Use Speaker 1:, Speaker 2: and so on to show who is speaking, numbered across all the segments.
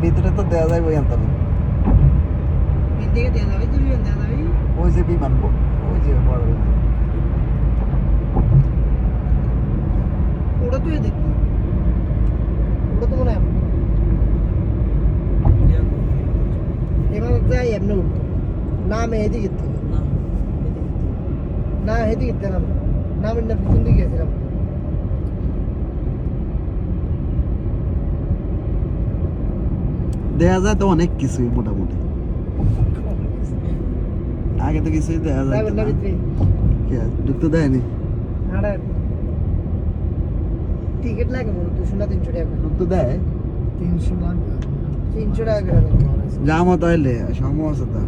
Speaker 1: ভিতরে তো দেওয়া যায় বই আনতাম ওই যে বিমান ওই যে বড় বিমান
Speaker 2: ওটা তুই দেখবি ওটা তো মনে হয় এবার যাই এমনি উঠতো না আমি এদিকে না এদিকে গেলাম না আমি না পিছন দিকে গেছিলাম
Speaker 1: দেয়া যায় তো অনেক কিছুই মোটামুটি আগে তো কিছুই দেয়া যায় না ঢুকতে দেয়নি
Speaker 2: টিকিট লাগে বলো 200 না 300 টাকা
Speaker 1: ঢুকতে দেয়
Speaker 2: 300 লাগবে 300 টাকা করে
Speaker 1: যাবো তাইলে সমস্যা তো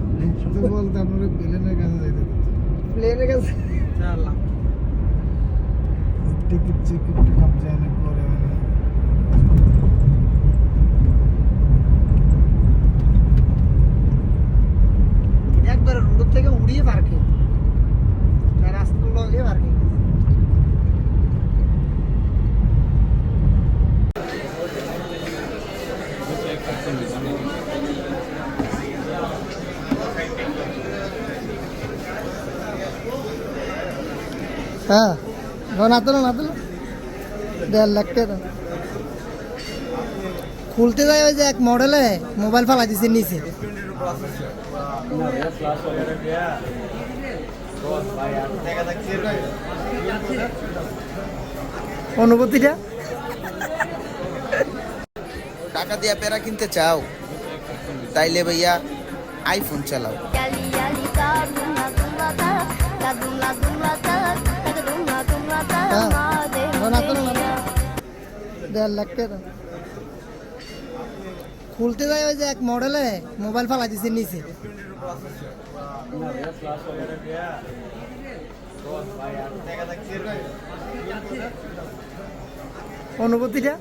Speaker 2: শুধু বলতে আপনারা প্লেনের কাছে যাইতে প্লেনের কাছে চালাম টিকিট কম জানে করে একবার রোড থেকে উড়িয়ে পার্কিং রাস্তার লগে পার্কিং हाँ नातो 1.5 लाख টাকা खुलते जाए वैसे एक मॉडल है मोबाइल फैला दिसे नीचे অনুভূতিটা
Speaker 3: টাকা দিয়ে পেরা কিনতে চাও তাইলে ভাইয়া আইফোন চালাও
Speaker 2: नातो 1.5 लाख টাকা खुलते जाए वैसे एक मॉडल है मोबाइल फैला दिसे नीचे অনুভূতিটা